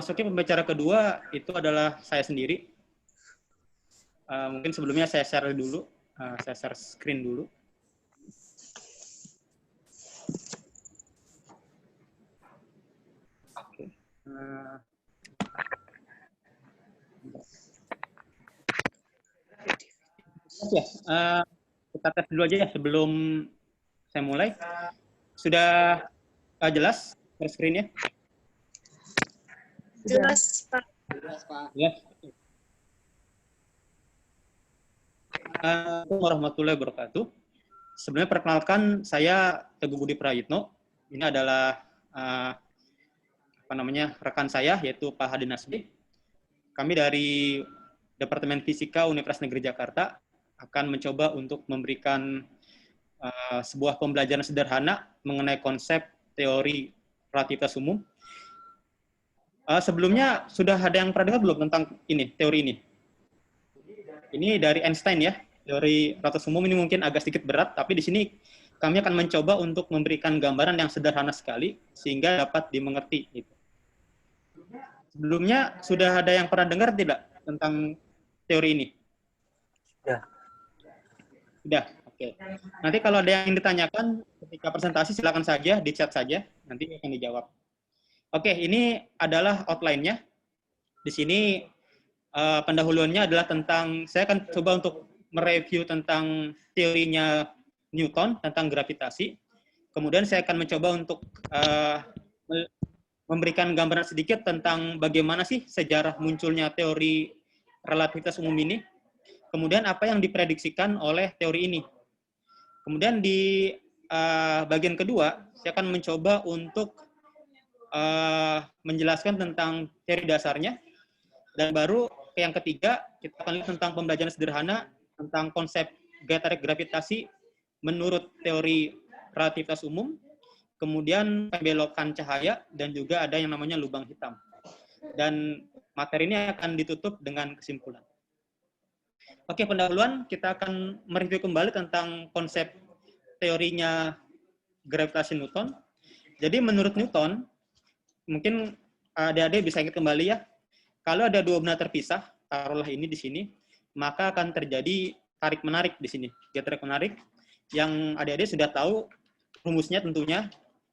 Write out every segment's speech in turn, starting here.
memasuki pembicara kedua, itu adalah saya sendiri. Mungkin sebelumnya saya share dulu, saya share screen dulu. Oke. Ya, kita tes dulu aja ya sebelum saya mulai. Sudah jelas screen-nya? Jelas, Pak. Jelas, Pak. Yes. Assalamualaikum warahmatullahi wabarakatuh. Sebenarnya perkenalkan, saya Teguh Budi Prayitno. Ini adalah rekan saya, yaitu Pak Hadi Nasbi. Kami dari Departemen Fisika Universitas Negeri Jakarta akan mencoba untuk memberikan sebuah pembelajaran sederhana mengenai konsep teori relativitas umum. Sebelumnya sudah ada yang pernah dengar belum tentang ini, teori ini? Ini dari Einstein ya, teori relativitas umum. Ini mungkin agak sedikit berat, tapi di sini kami akan mencoba untuk memberikan gambaran yang sederhana sekali sehingga dapat dimengerti. Gitu. Sebelumnya sudah ada yang pernah dengar tidak tentang teori ini? Ya. Sudah, oke. Nanti kalau ada yang ditanyakan ketika presentasi silakan saja di chat saja, nanti akan dijawab. Oke, ini adalah outline-nya. Di sini pendahuluannya adalah tentang, saya akan coba untuk mereview tentang teorinya Newton tentang gravitasi. Kemudian saya akan mencoba untuk memberikan gambaran sedikit tentang bagaimana sih sejarah munculnya teori relativitas umum ini. Kemudian apa yang diprediksikan oleh teori ini. Kemudian di bagian kedua, saya akan mencoba untuk menjelaskan tentang teori dasarnya. Dan baru ke yang ketiga, kita akan lihat tentang pembelajaran sederhana tentang konsep gaya tarik gravitasi menurut teori relativitas umum. Kemudian pembelokan cahaya, dan juga ada yang namanya lubang hitam. Dan materi ini akan ditutup dengan kesimpulan. Oke, pendahuluan kita akan mereview kembali tentang konsep teorinya gravitasi Newton. Jadi menurut Newton, mungkin adik-adik bisa ingat kembali ya, kalau ada dua benda terpisah, taruhlah ini di sini, maka akan terjadi tarik-menarik di sini. Gaya tarik-menarik yang adik-adik sudah tahu rumusnya tentunya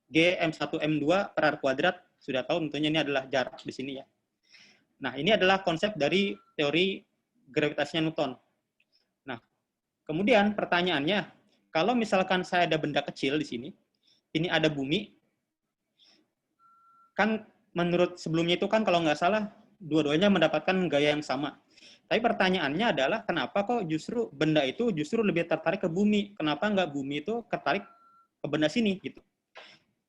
G M1 M2 per R kuadrat, sudah tahu tentunya ini adalah jarak di sini ya. Nah, ini adalah konsep dari teori gravitasinya Newton. Nah, kemudian pertanyaannya, kalau misalkan saya ada benda kecil di sini, ini ada bumi, kan menurut sebelumnya itu kan kalau nggak salah, dua-duanya mendapatkan gaya yang sama. Tapi pertanyaannya adalah, kenapa kok justru benda itu justru lebih tertarik ke bumi? Kenapa nggak bumi itu tertarik ke benda sini? Gitu.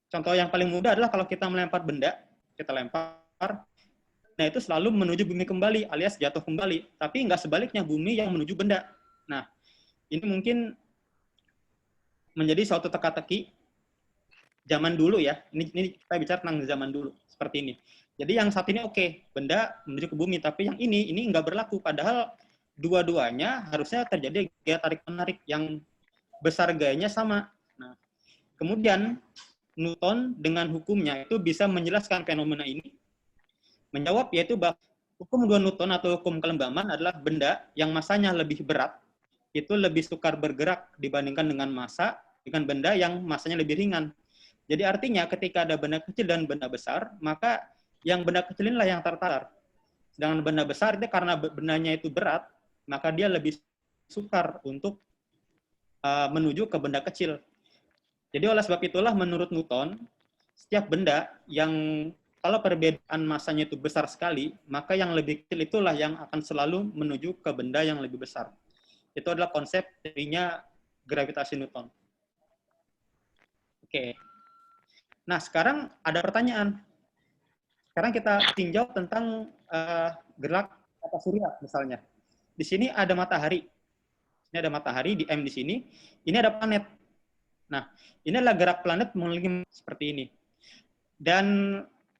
Contoh yang paling mudah adalah kalau kita melempar benda, kita lempar, nah itu selalu menuju bumi kembali, alias jatuh kembali. Tapi nggak sebaliknya, bumi yang menuju benda. Nah, ini mungkin menjadi suatu teka-teki zaman dulu ya. Ini kita bicara tentang zaman dulu, seperti ini. Jadi yang saat ini oke, benda menuju ke bumi, tapi yang ini nggak berlaku. Padahal dua-duanya harusnya terjadi gaya tarik-menarik yang besar gayanya sama. Nah, kemudian Newton dengan hukumnya itu bisa menjelaskan fenomena ini. Menjawab yaitu bahwa hukum dua Newton atau hukum kelembaban adalah benda yang masanya lebih berat itu lebih sukar bergerak dibandingkan dengan massa dengan benda yang masanya lebih ringan. Jadi artinya ketika ada benda kecil dan benda besar, maka yang benda kecil inilah yang tertarik. Sedangkan benda besar itu karena bendanya itu berat, maka dia lebih sukar untuk menuju ke benda kecil. Jadi oleh sebab itulah menurut Newton, setiap benda yang kalau perbedaan masanya itu besar sekali, maka yang lebih kecil itulah yang akan selalu menuju ke benda yang lebih besar. Itu adalah konsep teorinya gravitasi Newton. Oke. Nah, sekarang ada pertanyaan. Sekarang kita tinjau tentang gerak tata surya misalnya. Di sini ada matahari. Ini ada matahari di M di sini. Ini ada planet. Nah, ini adalah gerak planet mengelilingi seperti ini. Dan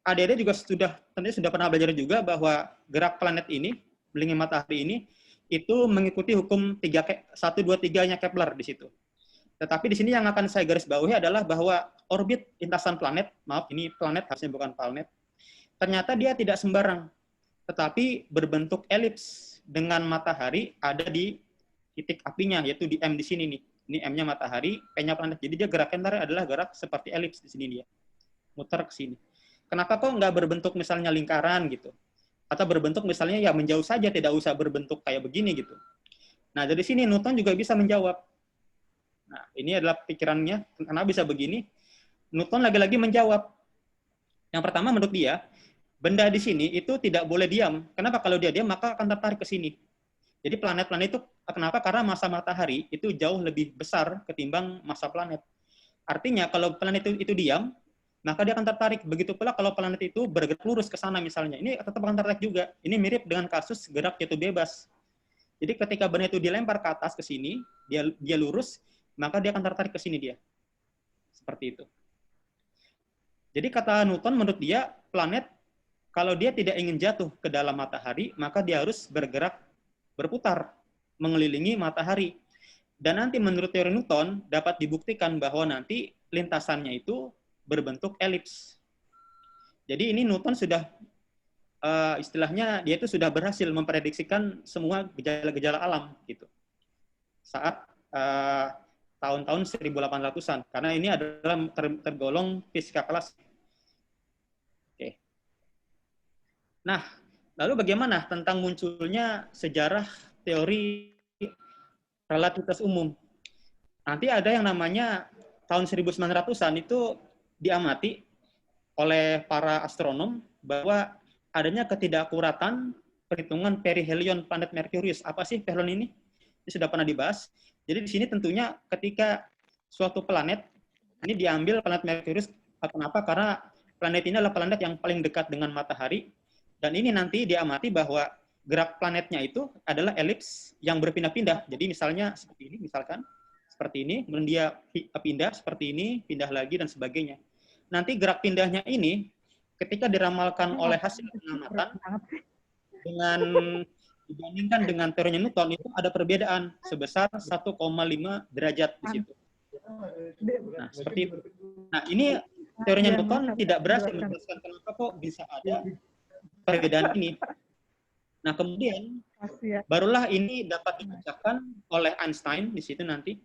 adik-adik juga tentunya sudah pernah belajar juga bahwa gerak planet ini, mengelilingi matahari ini, itu mengikuti hukum 1, 2, 3-nya Kepler di situ. Tetapi di sini yang akan saya garis bawahi adalah bahwa orbit lintasan planet, maaf ini planet harusnya bukan planet, ternyata dia tidak sembarang, tetapi berbentuk elips dengan matahari ada di titik apinya, yaitu di M di sini nih. Ini M-nya matahari, P-nya planet. Jadi dia geraknya adalah gerak seperti elips di sini dia. Muter ke sini. Kenapa kok nggak berbentuk misalnya lingkaran gitu? Atau berbentuk misalnya ya menjauh saja, tidak usah berbentuk kayak begini gitu. Nah, dari sini Newton juga bisa menjawab. Nah, ini adalah pikirannya, kenapa bisa begini? Newton lagi-lagi menjawab. Yang pertama menurut dia, benda di sini itu tidak boleh diam. Kenapa? Kalau dia diam, maka akan tertarik ke sini. Jadi planet-planet itu kenapa? Karena massa matahari itu jauh lebih besar ketimbang massa planet. Artinya kalau planet itu diam, maka dia akan tertarik. Begitu pula kalau planet itu bergerak lurus ke sana misalnya. Ini tetap akan tertarik juga. Ini mirip dengan kasus gerak jatuh bebas. Jadi ketika benda itu dilempar ke atas ke sini, dia lurus, maka dia akan tertarik ke sini dia. Seperti itu. Jadi kata Newton menurut dia planet kalau dia tidak ingin jatuh ke dalam matahari, maka dia harus bergerak berputar mengelilingi matahari. Dan nanti menurut teori Newton dapat dibuktikan bahwa nanti lintasannya itu berbentuk elips. Jadi ini Newton sudah istilahnya dia itu sudah berhasil memprediksikan semua gejala-gejala alam gitu. Saat tahun-tahun 1800-an karena ini adalah tergolong fisika klasik. Oke. Nah, lalu bagaimana tentang munculnya sejarah teori relativitas umum? Nanti ada yang namanya tahun 1900-an itu diamati oleh para astronom bahwa adanya ketidakakuratan perhitungan perihelion planet Merkurius. Apa sih perihelion ini? Ini sudah pernah dibahas. Jadi di sini tentunya ketika suatu planet ini diambil planet Merkurius, kenapa? Karena planet ini adalah planet yang paling dekat dengan matahari. Dan ini nanti diamati bahwa gerak planetnya itu adalah elips yang berpindah-pindah. Jadi misalnya seperti ini, misalkan seperti ini, kemudian dia pindah seperti ini, pindah lagi dan sebagainya. Nanti gerak pindahnya ini ketika diramalkan oleh hasil pengamatan dengan dibandingkan dengan teorinya Newton itu ada perbedaan sebesar 1,5 derajat di situ. Nah, seperti itu. Nah, ini teorinya Newton tidak berhasil menjelaskan kenapa kok bisa ada perbedaan ini. Nah, kemudian barulah ini dapat dibacakan oleh Einstein di situ nanti.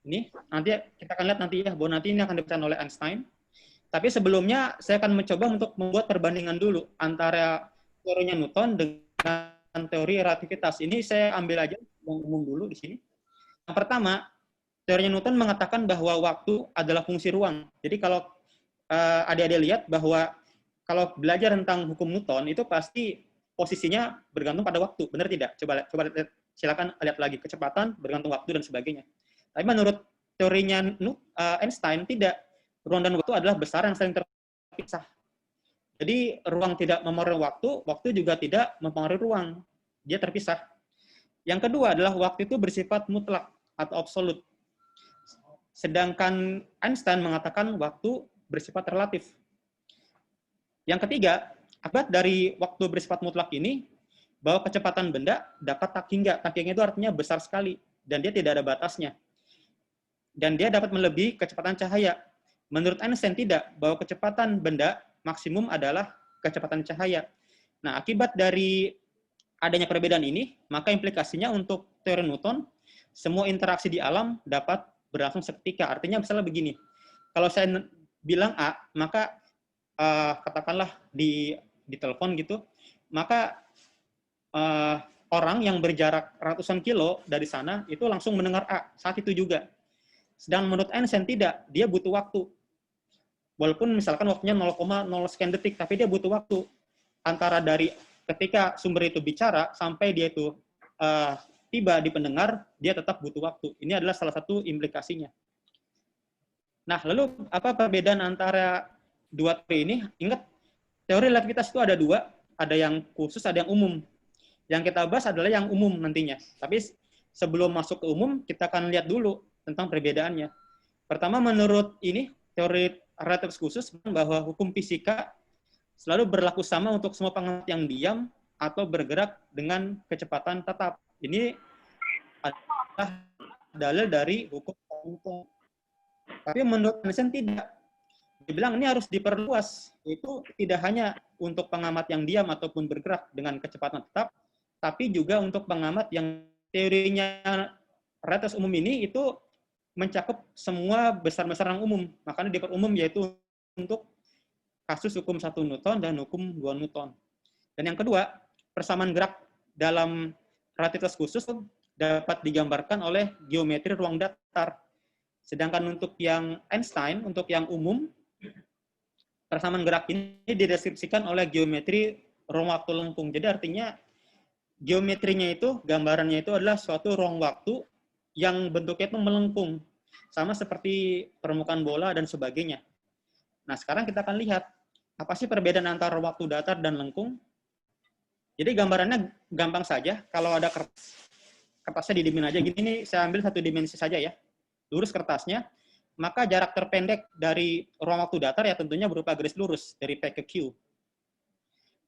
Ini nanti kita akan lihat nanti ya, bahwa nanti ini akan dibacakan oleh Einstein. Tapi sebelumnya saya akan mencoba untuk membuat perbandingan dulu antara teorinya Newton dengan teori relativitas. Ini saya ambil aja yang umum dulu di sini. Yang pertama, teorinya Newton mengatakan bahwa waktu adalah fungsi ruang. Jadi kalau adik-adik lihat bahwa kalau belajar tentang hukum Newton itu pasti posisinya bergantung pada waktu, benar tidak? Coba silakan lihat lagi, kecepatan bergantung waktu dan sebagainya. Tapi menurut teorinya Einstein tidak, ruang dan waktu adalah besar yang saling terpisah. Jadi ruang tidak mempengaruhi waktu, waktu juga tidak mempengaruhi ruang, dia terpisah. Yang kedua adalah waktu itu bersifat mutlak atau absolut. Sedangkan Einstein mengatakan waktu bersifat relatif. Yang ketiga, akibat dari waktu bersifat mutlak ini, bahwa kecepatan benda dapat tak hingga. Tak hingga itu artinya besar sekali, dan dia tidak ada batasnya. Dan dia dapat melebihi kecepatan cahaya. Menurut Einstein tidak, bahwa kecepatan benda maksimum adalah kecepatan cahaya. Nah, akibat dari adanya perbedaan ini, maka implikasinya untuk teori Newton, semua interaksi di alam dapat berlangsung seketika. Artinya misalnya begini, kalau saya bilang A, maka katakanlah di telepon gitu, maka orang yang berjarak ratusan kilo dari sana itu langsung mendengar A saat itu juga. Sedang menurut Einstein tidak, dia butuh waktu. Walaupun misalkan waktunya 0,0 sekian detik, tapi dia butuh waktu antara dari ketika sumber itu bicara sampai dia itu tiba di pendengar, dia tetap butuh waktu. Ini adalah salah satu implikasinya. Nah, lalu apa perbedaan antara dua teori ini? Ingat, teori relativitas itu ada dua, ada yang khusus, ada yang umum. Yang kita bahas adalah yang umum nantinya. Tapi sebelum masuk ke umum, kita akan lihat dulu tentang perbedaannya. Pertama, menurut ini, teori relativitas khusus, bahwa hukum fisika selalu berlaku sama untuk semua pengamatan yang diam atau bergerak dengan kecepatan tetap. Ini adalah dalil dari hukum Newton. Tapi menurut Einstein tidak. dibilang ini harus diperluas. Itu tidak hanya untuk pengamat yang diam ataupun bergerak dengan kecepatan tetap, tapi juga untuk pengamat yang teorinya realitas umum ini itu mencakup semua besar-besaran umum. Makanya diperumum yaitu untuk kasus hukum 1 Newton dan hukum 2 Newton. Dan yang kedua, persamaan gerak dalam relativitas khusus dapat digambarkan oleh geometri ruang datar. Sedangkan untuk yang Einstein, untuk yang umum, persamaan gerak ini dideskripsikan oleh geometri ruang waktu lengkung. Jadi artinya geometrinya itu, gambarannya itu adalah suatu ruang waktu yang bentuknya itu melengkung. Sama seperti permukaan bola dan sebagainya. Nah, sekarang kita akan lihat, apa sih perbedaan antara waktu datar dan lengkung? Jadi gambarannya gampang saja. Kalau ada kertasnya didiemin aja, gini nih, saya ambil satu dimensi saja ya. Lurus kertasnya, maka jarak terpendek dari ruang waktu datar ya tentunya berupa garis lurus dari P ke Q.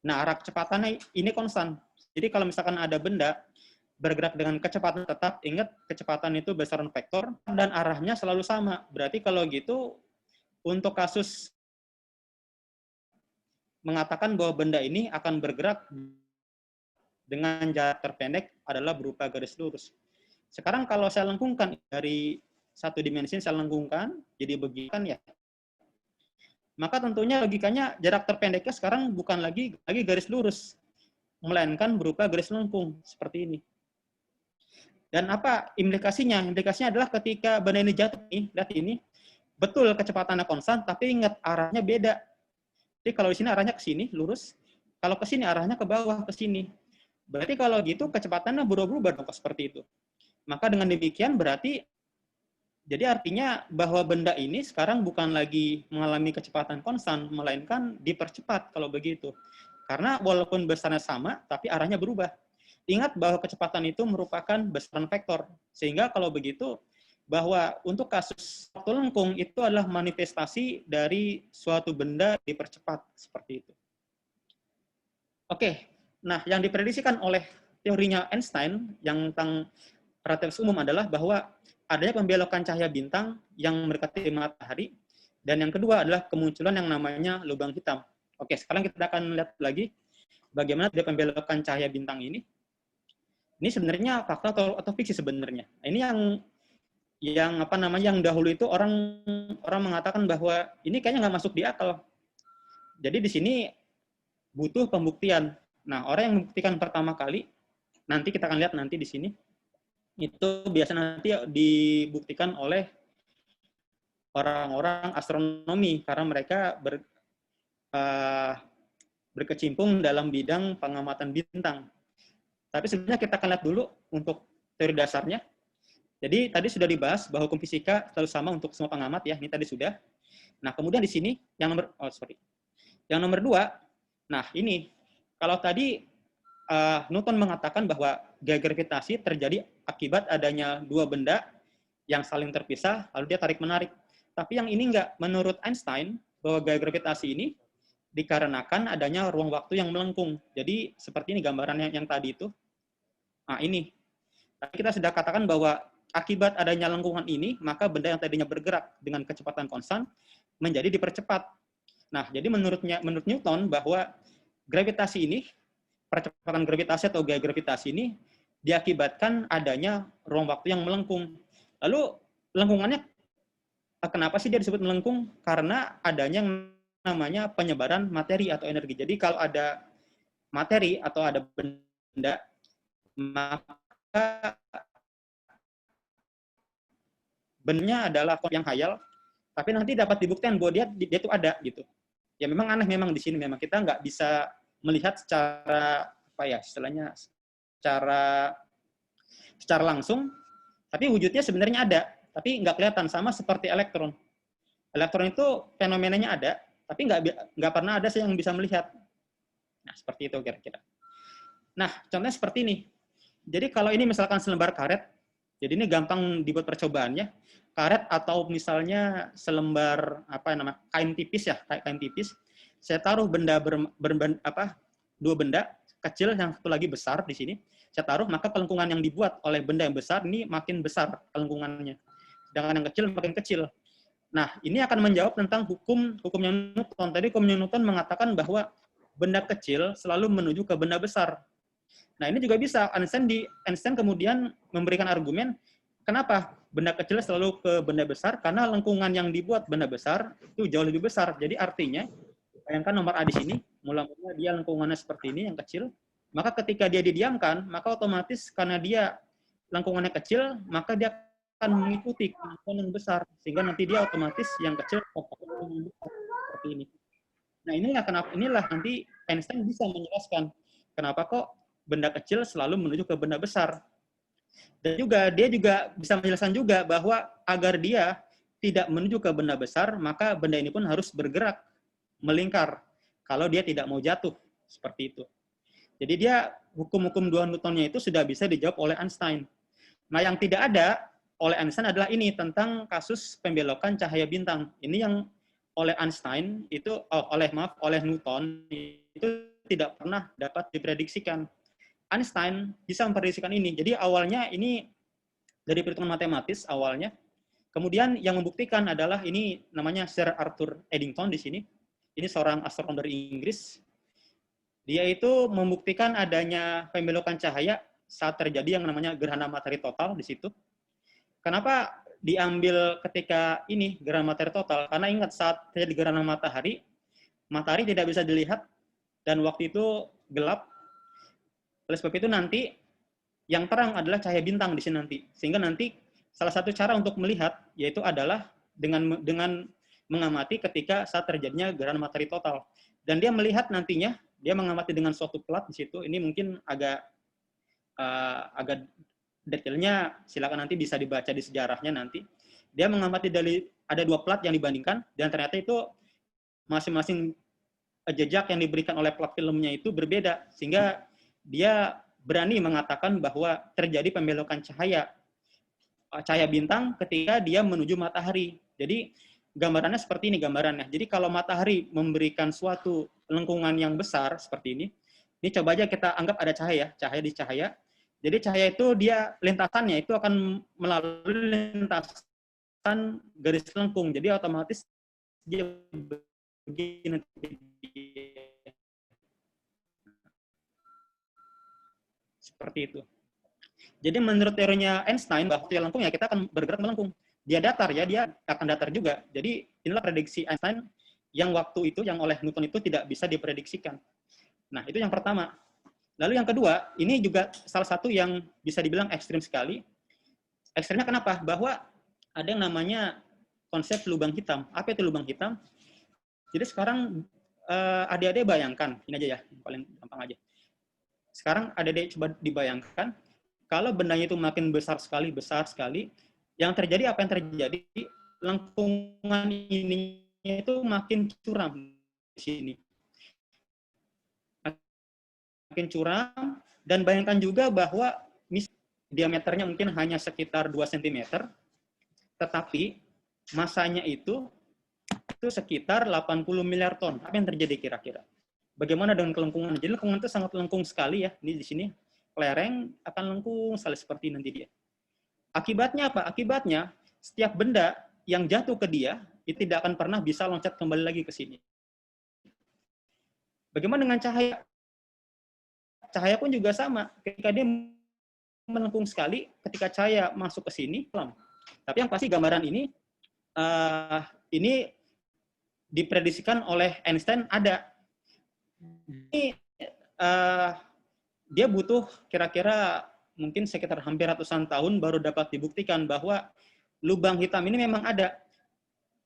Nah, arah kecepatannya ini konstan. Jadi kalau misalkan ada benda bergerak dengan kecepatan tetap, ingat kecepatan itu besaran vektor dan arahnya selalu sama. Berarti kalau gitu, untuk kasus mengatakan bahwa benda ini akan bergerak dengan jarak terpendek adalah berupa garis lurus. Sekarang kalau saya lengkungkan dari satu dimensi, saya lengkungkan jadi begini ya. Maka tentunya logikanya jarak terpendeknya sekarang bukan lagi garis lurus, melainkan berupa garis lengkung seperti ini. Dan apa implikasinya? Implikasinya adalah ketika benda ini jatuh nih, lihat ini, betul kecepatannya konstan, tapi ingat arahnya beda. Jadi kalau di sini arahnya ke sini, lurus. Kalau ke sini arahnya ke bawah, ke sini. Berarti kalau gitu kecepatannya berubah-ubah dong seperti itu. Maka dengan demikian berarti jadi artinya bahwa benda ini sekarang bukan lagi mengalami kecepatan konstan, melainkan dipercepat kalau begitu. Karena walaupun besarnya sama, tapi arahnya berubah. Ingat bahwa kecepatan itu merupakan besaran vektor. Sehingga kalau begitu, bahwa untuk kasus waktu lengkung itu adalah manifestasi dari suatu benda dipercepat seperti itu. Oke, nah yang diprediksikan oleh teorinya Einstein yang tentang relativitas umum adalah bahwa adanya pembelokan cahaya bintang yang mendekati matahari, dan yang kedua adalah kemunculan yang namanya lubang hitam. Oke, sekarang kita akan lihat lagi bagaimana dia pembelokan cahaya bintang ini. Ini sebenarnya fakta atau fiksi sebenarnya. Ini yang apa namanya yang dahulu itu orang mengatakan bahwa ini kayaknya nggak masuk di akal. Jadi di sini butuh pembuktian. Nah, orang yang membuktikan pertama kali, nanti kita akan lihat nanti di sini, itu biasanya nanti dibuktikan oleh orang-orang astronomi karena mereka berkecimpung dalam bidang pengamatan bintang. Tapi sebenarnya kita akan lihat dulu untuk teori dasarnya. Jadi tadi sudah dibahas bahwa hukum fisika selalu sama untuk semua pengamat ya. Ini tadi sudah. Nah, kemudian di sini yang nomor 2. Nah, ini kalau tadi Newton mengatakan bahwa gaya gravitasi terjadi akibat adanya dua benda yang saling terpisah lalu dia tarik menarik. Tapi yang ini enggak, menurut Einstein bahwa gaya gravitasi ini dikarenakan adanya ruang waktu yang melengkung. Jadi seperti ini gambarannya yang tadi itu. Nah, ini. Tadi kita sudah katakan bahwa akibat adanya lengkungan ini, maka benda yang tadinya bergerak dengan kecepatan konstan menjadi dipercepat. Nah, jadi menurut Newton bahwa gravitasi ini, percepatan gravitasi atau gaya gravitasi ini diakibatkan adanya ruang waktu yang melengkung. Lalu lengkungannya kenapa sih dia disebut melengkung? Karena adanya yang namanya penyebaran materi atau energi. Jadi kalau ada materi atau ada benda, maka bendanya adalah yang hayal, tapi nanti dapat dibuktikan bahwa dia itu ada gitu. Ya memang aneh memang di sini memang kita nggak bisa melihat secara apa ya istilahnya secara langsung, tapi wujudnya sebenarnya ada, tapi nggak kelihatan sama seperti elektron. Elektron itu fenomenanya ada, tapi nggak pernah ada yang bisa melihat. Nah seperti itu kira-kira. Nah contohnya seperti ini. Jadi kalau ini misalkan selembar karet, jadi ini gampang dibuat percobaannya. Karet atau misalnya selembar kain tipis ya, kain tipis. Saya taruh dua benda kecil yang satu lagi besar di sini. Saya taruh, maka kelengkungan yang dibuat oleh benda yang besar ini makin besar kelengkungannya. Sedangkan yang kecil makin kecil. Nah, ini akan menjawab tentang hukumnya Newton. Tadi hukumnya Newton mengatakan bahwa benda kecil selalu menuju ke benda besar. Nah, ini juga bisa. Einstein kemudian memberikan argumen kenapa benda kecil selalu ke benda besar, karena lengkungan yang dibuat benda besar itu jauh lebih besar. Jadi artinya, bayangkan nomor A di sini, mula-mula dia lengkungannya seperti ini, yang kecil, maka ketika dia didiamkan, maka otomatis karena dia lengkungannya kecil, maka dia akan mengikuti kemampuan yang besar, sehingga nanti dia otomatis yang kecil seperti ini. Nah, inilah nanti Einstein bisa menjelaskan kenapa kok benda kecil selalu menuju ke benda besar. Dan dia juga bisa menjelaskan juga bahwa agar dia tidak menuju ke benda besar, maka benda ini pun harus bergerak, melingkar, kalau dia tidak mau jatuh, seperti itu. Jadi dia hukum-hukum dua Newtonnya itu sudah bisa dijawab oleh Einstein. Nah, yang tidak ada oleh Einstein adalah ini, tentang kasus pembelokan cahaya bintang. Ini yang oleh Einstein itu oleh Newton itu tidak pernah dapat diprediksikan. Einstein bisa memprediksikan ini. Jadi awalnya ini dari perhitungan matematis awalnya. Kemudian yang membuktikan adalah ini namanya Sir Arthur Eddington di sini. Ini seorang astronom dari Inggris. Dia itu membuktikan adanya pembelokan cahaya saat terjadi yang namanya gerhana matahari total di situ. Kenapa diambil ketika ini gerhana matahari total? Karena ingat saat terjadi gerhana matahari tidak bisa dilihat dan waktu itu gelap. Oleh sebab itu nanti yang terang adalah cahaya bintang di sini nanti. Sehingga nanti salah satu cara untuk melihat yaitu adalah dengan mengamati ketika saat terjadinya gerhana matahari total. Dan dia melihat nantinya, dia mengamati dengan suatu plat di situ. Ini mungkin agak detailnya, silakan nanti bisa dibaca di sejarahnya nanti. Dia mengamati dari ada dua plat yang dibandingkan, dan ternyata itu masing-masing jejak yang diberikan oleh plat filmnya itu berbeda, sehingga dia berani mengatakan bahwa terjadi pembelokan cahaya bintang ketika dia menuju matahari. Jadi gambarannya seperti ini gambarannya. Jadi kalau matahari memberikan suatu lengkungan yang besar seperti ini coba aja kita anggap ada cahaya di cahaya. Jadi cahaya itu dia lintasannya itu akan melalui lintasan garis lengkung. Jadi otomatis dia begini. Seperti itu. Jadi menurut teorinya Einstein bahwa dia lengkung ya kita akan bergerak melengkung. Dia datar ya, dia akan datar juga. Jadi inilah prediksi Einstein yang waktu itu yang oleh Newton itu tidak bisa diprediksikan. Nah, itu yang pertama. Lalu yang kedua, ini juga salah satu yang bisa dibilang ekstrim sekali. Ekstrimnya kenapa? Bahwa ada yang namanya konsep lubang hitam. Apa itu lubang hitam? Jadi sekarang adik-adik bayangkan, ini aja ya, paling gampang aja. Sekarang adik-adik coba dibayangkan, kalau bendanya itu makin besar sekali, yang terjadi apa yang terjadi? Lengkungan ininya itu makin curam di sini. Makin curam, dan bayangkan juga bahwa diameternya mungkin hanya sekitar 2 cm, tetapi masanya itu sekitar 80 miliar ton. Apa yang terjadi kira-kira? Bagaimana dengan kelengkungan? Jadi lengkungan itu sangat lengkung sekali ya. Ini di sini lereng akan lengkung sekali seperti nanti dia. Akibatnya apa? Akibatnya setiap benda yang jatuh ke dia itu tidak akan pernah bisa loncat kembali lagi ke sini. Bagaimana dengan cahaya? Cahaya pun juga sama. Ketika dia melengkung sekali, ketika cahaya masuk ke sini, pelan. Tapi yang pasti gambaran ini diprediksikan oleh Einstein ada. Ini dia butuh kira-kira mungkin sekitar hampir ratusan tahun baru dapat dibuktikan bahwa lubang hitam ini memang ada.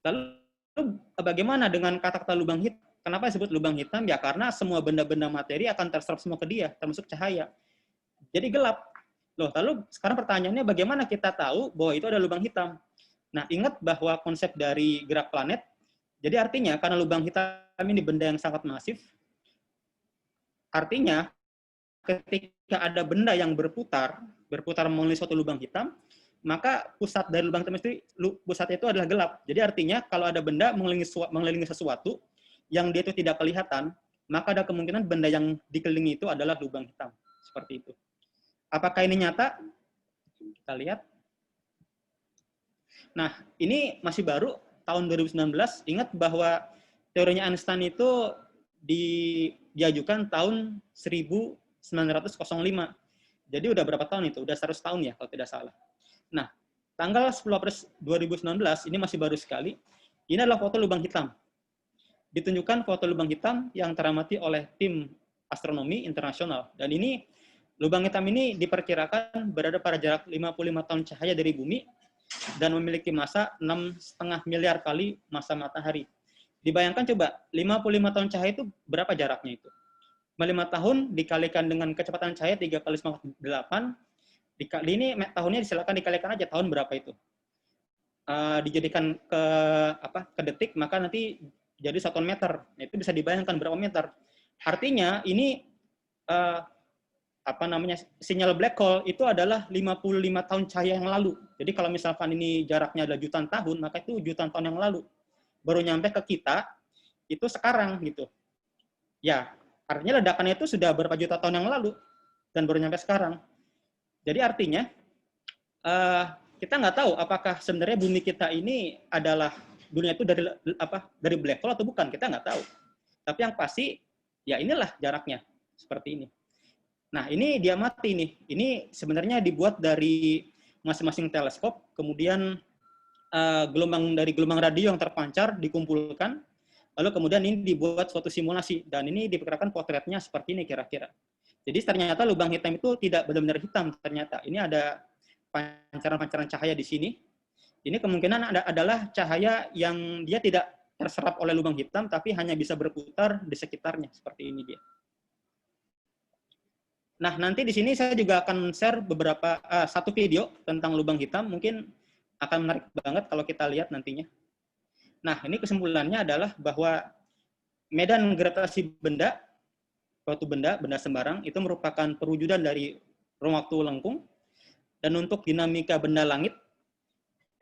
Lalu bagaimana dengan kata-kata lubang hitam? Kenapa disebut lubang hitam? Ya karena semua benda-benda materi akan terserap semua ke dia, termasuk cahaya. Jadi gelap. Loh, lalu sekarang pertanyaannya bagaimana kita tahu bahwa itu ada lubang hitam? Nah, ingat bahwa konsep dari gerak planet, jadi artinya karena lubang hitam ini benda yang sangat masif, artinya ketika ada benda yang berputar melalui suatu lubang hitam, maka pusat dari lubang hitam itu adalah gelap. Jadi artinya kalau ada benda mengelilingi sesuatu yang dia itu tidak kelihatan, maka ada kemungkinan benda yang dikelilingi itu adalah lubang hitam. Seperti itu. Apakah ini nyata? Kita lihat. Nah, ini masih baru. tahun 2019, ingat bahwa teorinya Einstein itu diajukan tahun 1905. Jadi udah berapa tahun itu? Udah 100 tahun ya kalau tidak salah. Nah, tanggal 10 April 2019, ini masih baru sekali, ini adalah foto lubang hitam. Ditunjukkan foto lubang hitam yang teramati oleh tim astronomi internasional. Dan ini, lubang hitam ini diperkirakan berada pada jarak 55 tahun cahaya dari bumi dan memiliki massa 6,5 miliar kali massa matahari. Dibayangkan coba, 55 tahun cahaya itu berapa jaraknya itu? 5 tahun dikalikan dengan kecepatan cahaya 3 kali 8, ini tahunnya silakan dikalikan aja tahun berapa itu. Dijadikan ke detik, maka nanti jadi 1 meter. Nah, itu bisa dibayangkan berapa meter. Artinya ini sinyal black hole itu adalah 55 tahun cahaya yang lalu. Jadi kalau misalkan ini jaraknya adalah jutaan tahun, maka itu jutaan tahun yang lalu. Baru nyampe ke kita, itu sekarang gitu. Ya, artinya ledakannya itu sudah berapa juta tahun yang lalu, dan baru nyampe sekarang. Jadi artinya, kita nggak tahu apakah sebenarnya bumi kita ini adalah, dunia itu dari black hole atau bukan, kita nggak tahu. Tapi yang pasti, ya inilah jaraknya, seperti ini. Nah, ini diamati nih. Ini sebenarnya dibuat dari masing-masing teleskop, kemudian gelombang radio yang terpancar dikumpulkan, lalu kemudian ini dibuat suatu simulasi, dan ini diperkirakan potretnya seperti ini kira-kira. Jadi ternyata lubang hitam itu tidak benar-benar hitam ternyata. Ini ada pancaran-pancaran cahaya di sini. Ini kemungkinan adalah cahaya yang dia tidak terserap oleh lubang hitam, tapi hanya bisa berputar di sekitarnya. Seperti ini dia. Nah, nanti di sini saya juga akan share satu video tentang lubang hitam. Mungkin akan menarik banget kalau kita lihat nantinya. Nah, ini kesimpulannya adalah bahwa medan gravitasi benda, suatu benda sembarang, itu merupakan perwujudan dari ruang waktu lengkung. Dan untuk dinamika benda langit,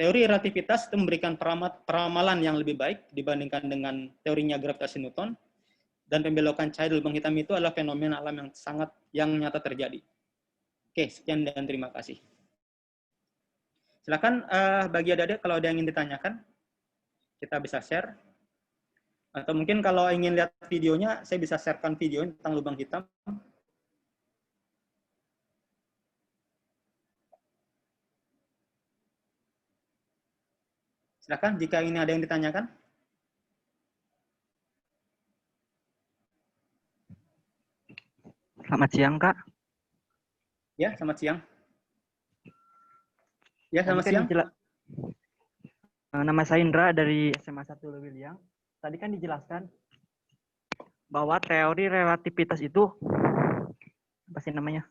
teori relativitas itu memberikan peramalan yang lebih baik dibandingkan dengan teorinya gravitasi Newton. Dan pembelokan cahaya di lubang hitam itu adalah fenomena alam yang nyata terjadi. Oke, sekian dan terima kasih. Silakan bagi adik-adik kalau ada yang ingin ditanyakan, kita bisa share. Atau mungkin kalau ingin lihat videonya, saya bisa sharekan video tentang lubang hitam. Silakan jika ini ada yang ditanyakan. Selamat siang, Kak. Ya, selamat siang. Ya, selamat siang. Nama saya Indra dari SMA 1 Lewiliang. Tadi kan dijelaskan bahwa teori relativitas itu apa sih namanya?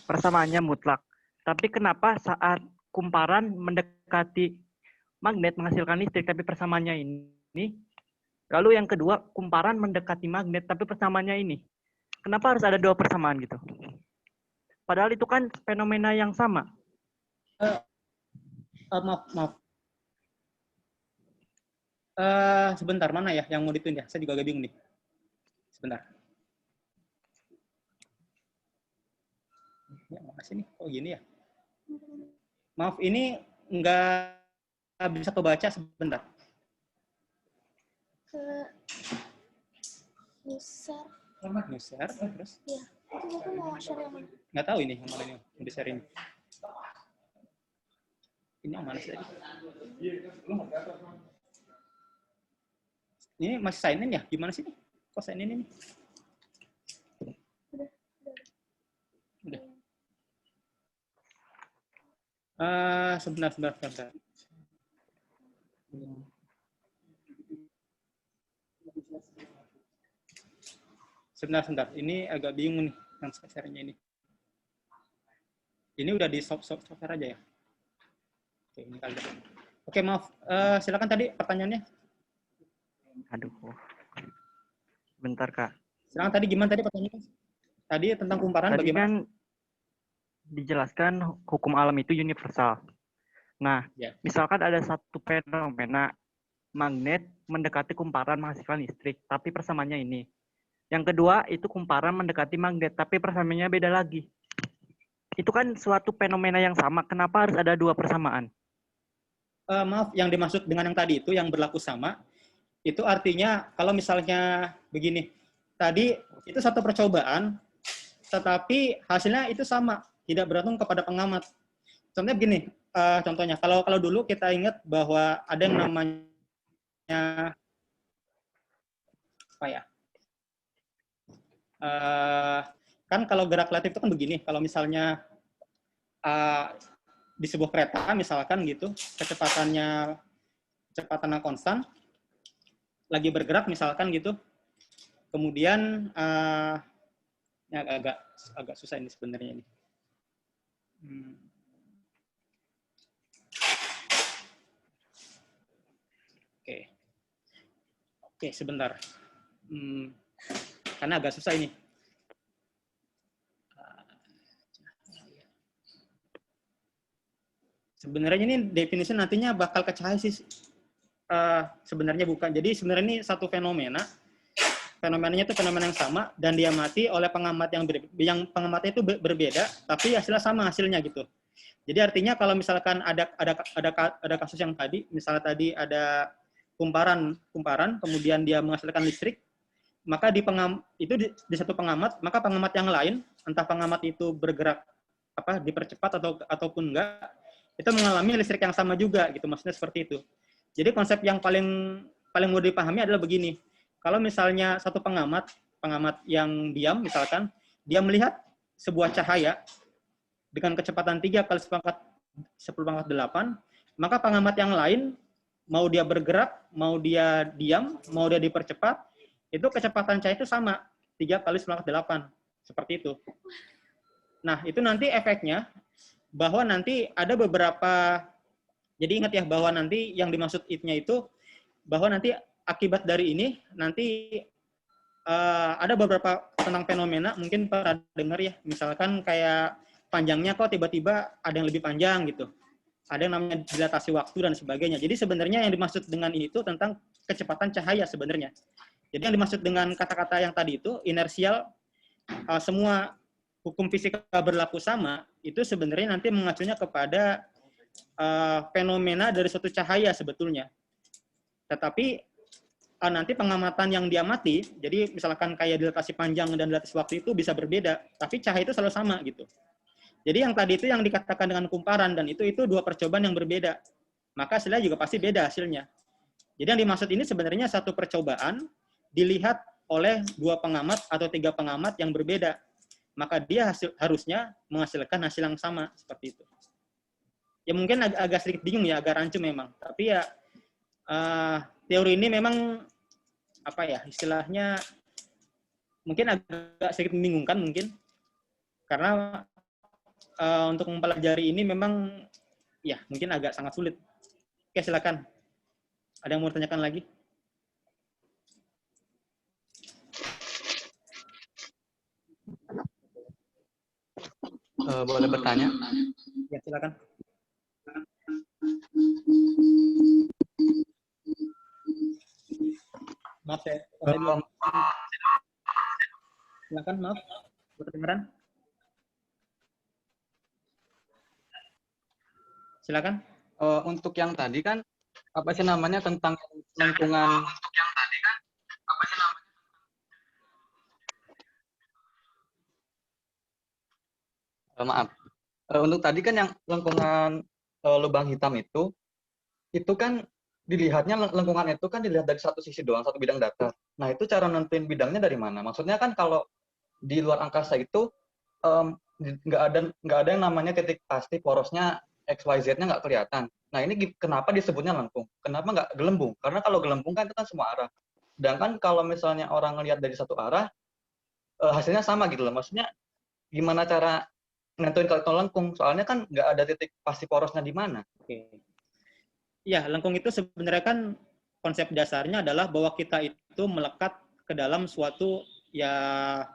Persamaannya mutlak. Tapi kenapa saat kumparan mendekati magnet menghasilkan listrik tapi persamaannya ini? Lalu yang kedua, kumparan mendekati magnet tapi persamaannya ini. Kenapa harus ada dua persamaan gitu? Padahal itu kan fenomena yang sama. Maaf. Sebentar, mana ya yang mau dituin ya? Saya juga agak bingung nih. Sebentar. Ya, makasih nih. Oh, gini ya. Maaf, ini nggak bisa kebaca sebentar. Ke user. User, terus? Iya. Itu Bapak mau share yang mana? Nggak tahu ini yang mana yang di-share ini. Ini yang mana sih tadi? Ini masih sign in ya? Gimana sih nih? Kok sign in ini? Udah. Sebentar. Sebentar. Ini agak bingung nih yang share-nya ini. Ini udah di software aja ya? Oke, ini kali. Oke, maaf. Silakan tadi pertanyaannya. Aduh. Bentar, Kak. Silakan tadi gimana tadi pertanyaannya? Tadi tentang kumparan Tadi bagaimana? kan dijelaskan hukum alam itu universal. Nah, misalkan ada satu fenomena magnet mendekati kumparan menghasilkan listrik, tapi persamaannya ini. Yang kedua, itu kumparan mendekati magnet, tapi persamaannya beda lagi. Itu kan suatu fenomena yang sama, kenapa harus ada dua persamaan? Maaf, yang dimaksud dengan yang tadi itu yang berlaku sama, itu artinya kalau misalnya begini, tadi itu satu percobaan, tetapi hasilnya itu sama, tidak bergantung kepada pengamat. Contohnya begini, contohnya kalau dulu kita ingat bahwa ada yang namanya apa ya? Kan kalau gerak relatif itu kan begini, kalau misalnya di sebuah kereta misalkan gitu, kecepatannya konstan, lagi bergerak misalkan gitu, kemudian ya agak susah ini sebenarnya ini. Oke, sebentar. Karena agak susah ini. Sebenarnya ini definisi nantinya bakal ke cahaya sih. Sebenarnya bukan. Jadi sebenarnya ini satu fenomena. Fenomenanya itu fenomena yang sama dan diamati oleh pengamat yang pengamatnya itu berbeda, tapi hasilnya sama hasilnya gitu. Jadi artinya kalau misalkan ada kasus yang tadi, misalnya tadi ada kumparan, kemudian dia menghasilkan listrik, maka di satu pengamat, maka pengamat yang lain, entah pengamat itu bergerak dipercepat ataupun enggak, itu mengalami listrik yang sama juga gitu, maksudnya seperti itu. Jadi konsep yang paling mudah dipahami adalah begini. Kalau misalnya satu pengamat yang diam misalkan, dia melihat sebuah cahaya dengan kecepatan 3 kali 10⁸, maka pengamat yang lain, mau dia bergerak, mau dia diam, mau dia dipercepat, itu kecepatan cahaya itu sama, 3 kali 10⁸, seperti itu. Nah, itu nanti efeknya, bahwa nanti ada beberapa, jadi ingat ya, bahwa nanti yang dimaksud it-nya itu, bahwa nanti akibat dari ini, nanti ada beberapa tentang fenomena, mungkin pernah dengar ya, misalkan kayak panjangnya kok tiba-tiba ada yang lebih panjang gitu. Ada yang namanya dilatasi waktu dan sebagainya. Jadi sebenarnya yang dimaksud dengan ini itu tentang kecepatan cahaya sebenarnya. Jadi yang dimaksud dengan kata-kata yang tadi itu, inersial, semua hukum fisika berlaku sama, itu sebenarnya nanti mengacunya kepada fenomena dari suatu cahaya sebetulnya. Tetapi nanti pengamatan yang diamati, jadi misalkan kayak dilatasi panjang dan dilatasi waktu itu bisa berbeda, tapi cahaya itu selalu sama gitu. Jadi yang tadi itu yang dikatakan dengan kumparan, dan itu dua percobaan yang berbeda. Maka hasilnya juga pasti beda hasilnya. Jadi yang dimaksud ini sebenarnya satu percobaan dilihat oleh 2 pengamat atau 3 pengamat yang berbeda. Maka dia harusnya menghasilkan hasil yang sama, seperti itu. Ya mungkin agak sedikit bingung ya, agak rancu memang. Tapi ya teori ini memang istilahnya mungkin agak sedikit membingungkan mungkin, karena untuk mempelajari ini memang ya mungkin agak sangat sulit. Oke, silakan. Ada yang mau ditanyakan lagi? Boleh bertanya? Ya, silakan. Maaf ya. Silakan, maaf. Berkedengaran? Silakan. Untuk yang tadi kan apa sih namanya tentang lingkungan. Maaf. Untuk tadi kan yang lengkungan lubang hitam itu kan dilihatnya lengkungan itu kan dilihat dari satu sisi doang, satu bidang datar. Nah, itu cara nentuin bidangnya dari mana? Maksudnya kan kalau di luar angkasa itu nggak ada yang namanya titik pasti, porosnya XYZ-nya nggak kelihatan. Nah, ini kenapa disebutnya lengkung? Kenapa nggak gelembung? Karena kalau gelembung kan itu kan semua arah. Sedangkan kalau misalnya orang ngelihat dari satu arah, hasilnya sama gitu loh. Maksudnya gimana cara nentuin kalau itu lengkung? Soalnya kan nggak ada titik pasti porosnya di mana. Oke. Ya, lengkung itu sebenarnya kan konsep dasarnya adalah bahwa kita itu melekat ke dalam suatu, ya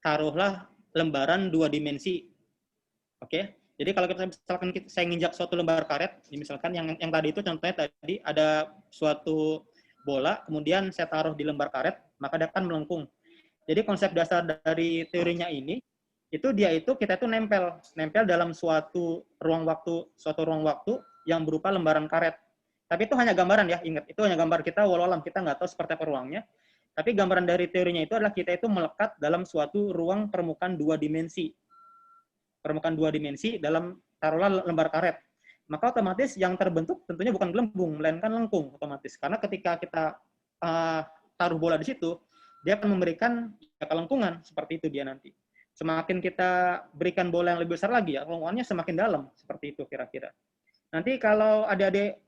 taruhlah lembaran 2 dimensi. Oke. Jadi kalau kita misalkan saya nginjak suatu lembar karet, misalkan yang tadi itu contohnya tadi ada suatu bola, kemudian saya taruh di lembar karet, maka dia akan melengkung. Jadi konsep dasar dari teorinya ini, kita itu nempel dalam suatu ruang waktu yang berupa lembaran karet. Tapi itu hanya gambaran ya, ingat, itu hanya gambar kita, walau alam kita nggak tahu seperti apa ruangnya. Tapi gambaran dari teorinya itu adalah kita itu melekat dalam suatu ruang permukaan 2 dimensi. Permukaan 2 dimensi dalam taruhlah lembar karet. Maka otomatis yang terbentuk tentunya bukan gelembung, melainkan lengkung otomatis. Karena ketika kita taruh bola di situ, dia akan memberikan kelengkungan, seperti itu dia nanti. Semakin kita berikan bola yang lebih besar lagi, ya kelengkungannya semakin dalam, seperti itu kira-kira. Nanti kalau adik-adik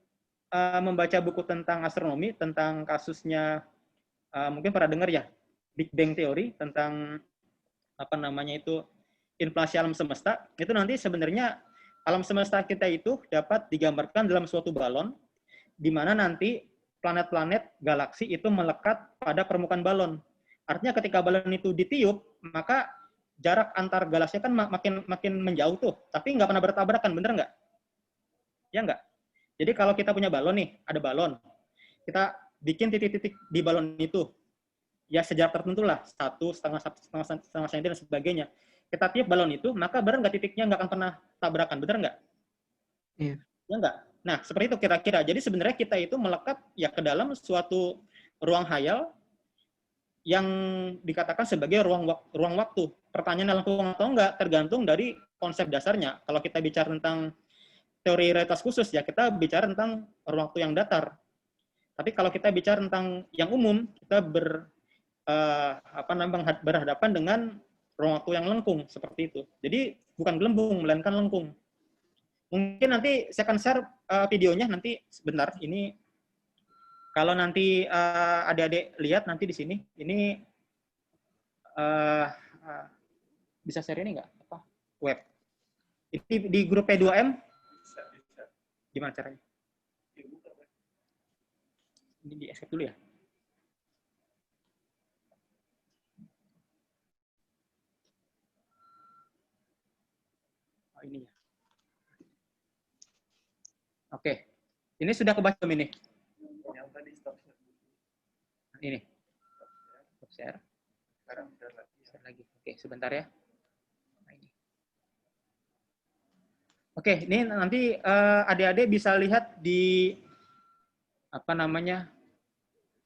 membaca buku tentang astronomi, tentang kasusnya, mungkin pernah dengar ya, Big Bang Theory, tentang apa namanya itu, inflasi alam semesta, itu nanti sebenarnya alam semesta kita itu dapat digambarkan dalam suatu balon, di mana nanti planet-planet galaksi itu melekat pada permukaan balon. Artinya ketika balon itu ditiup, maka jarak antar galaksi kan makin menjauh tuh, tapi nggak pernah bertabrakan, bener nggak? Ya nggak? Jadi kalau kita punya balon nih, ada balon, kita bikin titik-titik di balon itu, ya sejarak tertentu lah, 1,5 cm dan sebagainya. Kita tiup balon itu, maka bener nggak titiknya nggak akan pernah tabrakan, bener nggak? Iya. Ya nggak? Nah, seperti itu kira-kira. Jadi sebenarnya kita itu melekat ya ke dalam suatu ruang hayal yang dikatakan sebagai ruang waktu. Pertanyaan lengkung atau enggak tergantung dari konsep dasarnya. Kalau kita bicara tentang teori realitas khusus, ya kita bicara tentang ruang waktu yang datar. Tapi kalau kita bicara tentang yang umum, kita berhadapan dengan ruang waktu yang lengkung, seperti itu. Jadi bukan gelembung, melainkan lengkung. Mungkin nanti saya akan share videonya nanti sebentar. Ini kalau nanti adik-adik lihat nanti di sini, ini bisa share ini nggak? Apa? Web. Ini di grup P2M. Gimana caranya? Ini di escape dulu ya. Oh, ini ya. Oke, ini sudah kebaca belum ini? Yang tadi stop share. Ini. Stop share. Sekarang share lagi. Oke, sebentar ya. Nah, ini. Oke, ini nanti adik-adik bisa lihat di apa namanya?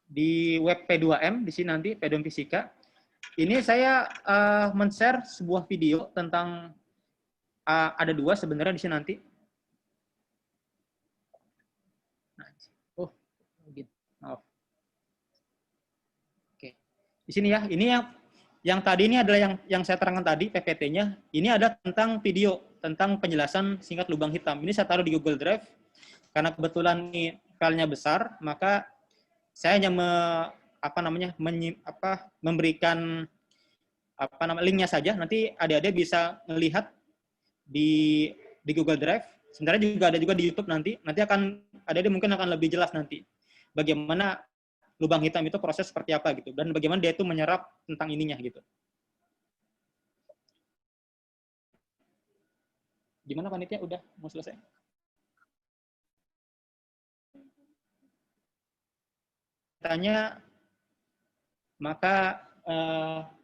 Di web P2M di sini nanti P2M Fisika. Ini saya men-share sebuah video tentang ada 2 sebenarnya di sini nanti. Oke, di sini ya. Ini yang tadi ini adalah yang saya terangkan tadi PPT-nya. Ini ada tentang video tentang penjelasan singkat lubang hitam. Ini saya taruh di Google Drive karena kebetulan ini filenya besar, maka saya hanya memberikan linknya saja. Nanti adik-adik bisa melihat di Google Drive. Sebenarnya juga ada juga di YouTube nanti. Nanti adik-adik mungkin akan lebih jelas nanti bagaimana lubang hitam itu proses seperti apa gitu, dan bagaimana dia itu menyerap tentang ininya gitu. Gimana panitia? Udah mau selesai? Tanya, maka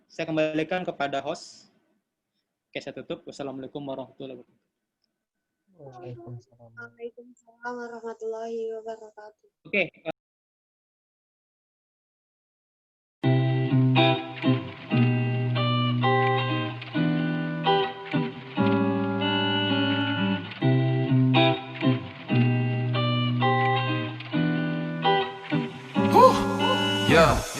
saya kembalikan kepada host. Oke, saya tutup. Wassalamualaikum warahmatullahi wabarakatuh. Waalaikumsalam warahmatullahi wabarakatuh. Oke. Yeah.